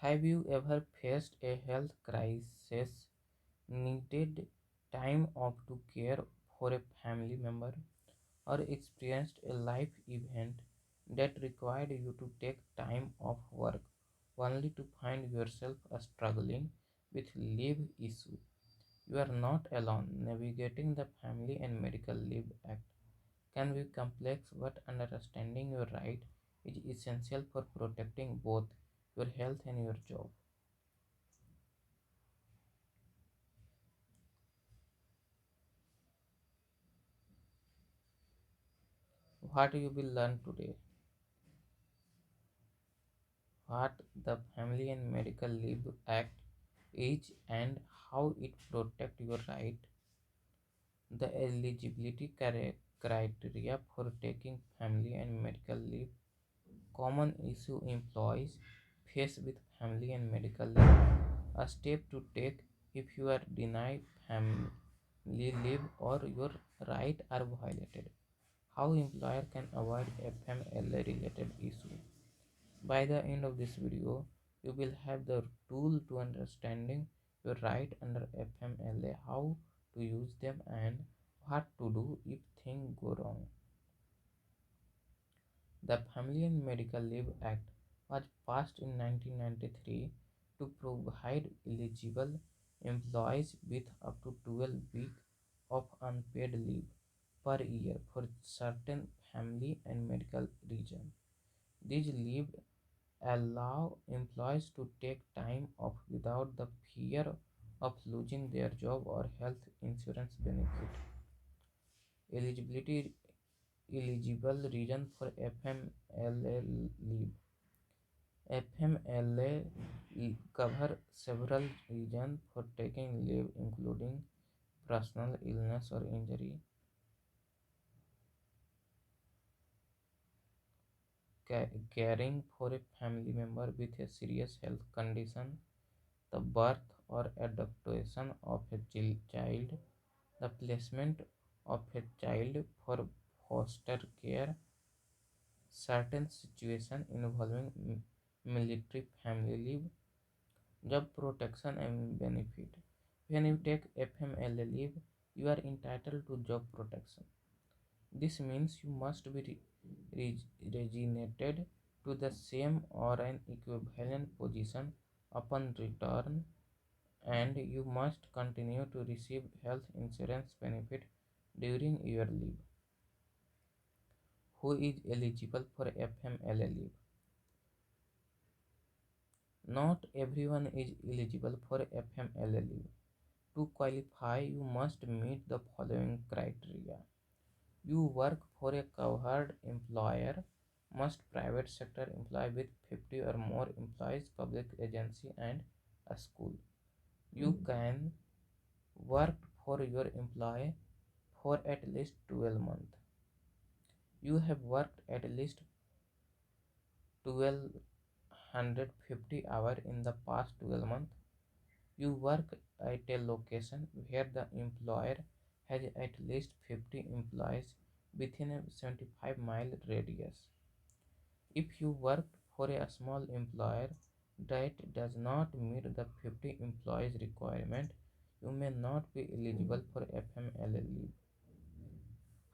Have you ever faced a health crisis, needed time off to care for a family member, or experienced a life event that required you to take time off work only to find yourself struggling with leave issue? You are not alone. Navigating the Family and Medical Leave Act can be complex, but understanding your right is essential for protecting both your health and your job. What you will learn today: what the Family and Medical Leave Act is and how it protects your right, the eligibility criteria for taking family and medical leave, common issue employees face with family and medical leave, a step to take if you are denied family leave or your rights are violated, how employer can avoid FMLA related issue. By the end of this video, you will have the tool to understanding your right under FMLA, how to use them, and what to do if things go wrong. The Family and Medical Leave Act was passed in 1993 to provide eligible employees with up to 12 weeks of unpaid leave per year for certain family and medical reasons. These leave allow employees to take time off without the fear of losing their job or health insurance benefit. Eligibility Eligible reason for FMLA leave. FMLA cover several reasons for taking leave, including personal illness or injury, caring for a family member with a serious health condition, the birth or adoption of a child, the placement of a child for foster care, certain situations involving military family leave, job protection and benefit. When you take FMLA leave, you are entitled to job protection. This means you must be resignated to the same or an equivalent position upon return, and you must continue to receive health insurance benefit during your leave. Who is eligible for FMLA leave? Not everyone is eligible for FMLA leave. To qualify, you must meet the following criteria. You work for a covered employer, must private sector employee with 50 or more employees, public agency and a school. You can work for your employer for at least 12 months. You have worked at least 1250 hours in the past 12 months. You work at a location where the employer has at least 50 employees within a 75-mile radius. If you work for a small employer that does not meet the 50 employees requirement, you may not be eligible for FMLA leave.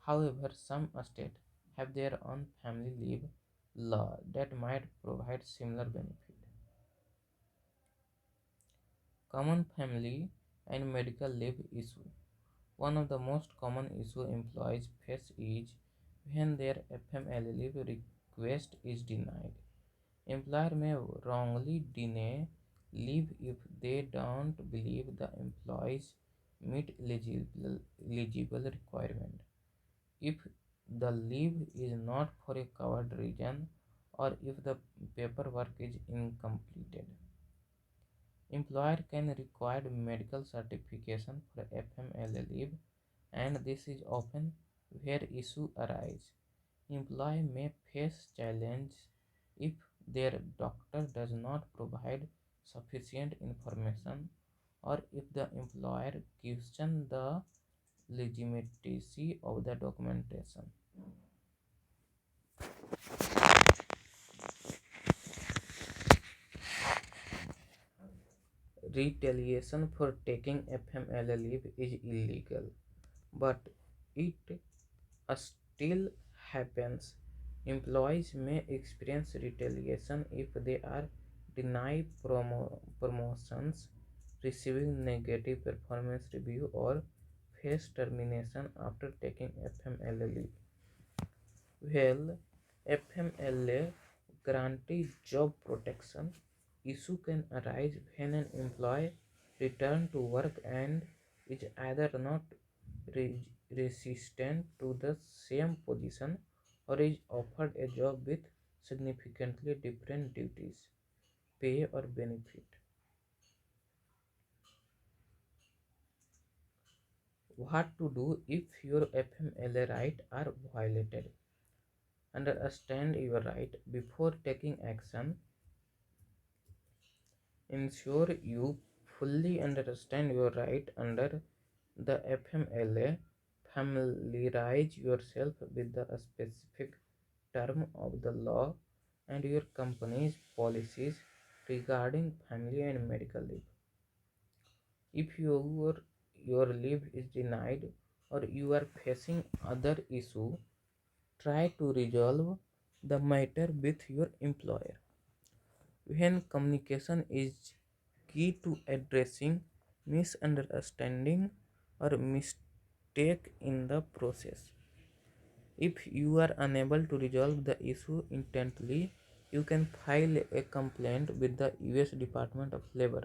However, some states have their own family leave law that might provide similar benefit. Common family and medical leave issue. One of the most common issue employees face is when their FMLA leave request is denied. Employer may wrongly deny leave if they don't believe the employees meet eligible requirement. If the leave is not for a covered reason or if the paperwork is incomplete. Employer can require medical certification for FMLA leave, and this is often where issue arise. Employee may face challenge if their doctor does not provide sufficient information or if the employer questions the legitimacy of the documentation. retaliation for taking FMLA leave is illegal, but it still happens. Employees may experience retaliation if they are denied promotions, receiving negative performance review, or face termination after taking FMLA leave. Well, FMLA granted job protection. Issue can arise when an employee returns to work and is either not re- resistant to the same position or is offered a job with significantly different duties, pay, or benefit. What to do if your FMLA rights are violated? Understand your right before taking action. Ensure you fully understand your right under the FMLA. Familiarize yourself with the specific term of the law and your company's policies regarding family and medical leave. If your leave is denied or you are facing other issue, try to resolve the matter with your employer. When communication is key to addressing misunderstanding or mistake in the process. If you are unable to resolve the issue instantly, you can file a complaint with the US Department of Labor.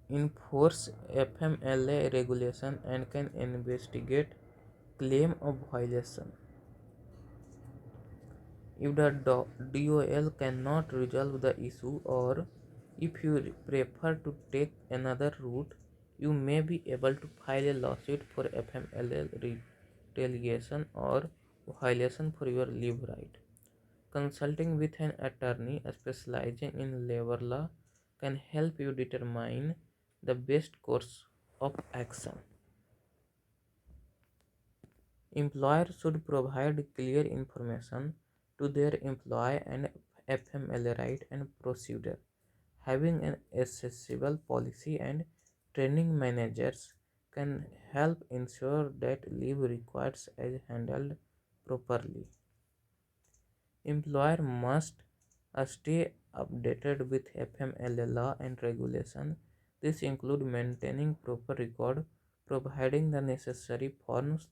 Enforce FMLA regulation and can investigate claim of violation. If the DOL cannot resolve the issue, or if you prefer to take another route, you may be able to file a lawsuit for FMLA retaliation or violation for your leave right. Consulting with an attorney specializing in labor law can help you determine the best course of action. Employers should provide clear information to their employee and FMLA right and procedure. Having an accessible policy and training managers can help ensure that leave requests is handled properly. Employer must stay updated with FMLA law and regulation. This includes maintaining proper record, providing the necessary forms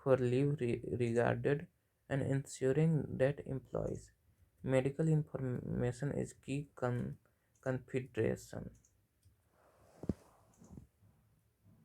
for leave regarded, and ensuring that employees medical information is key consideration.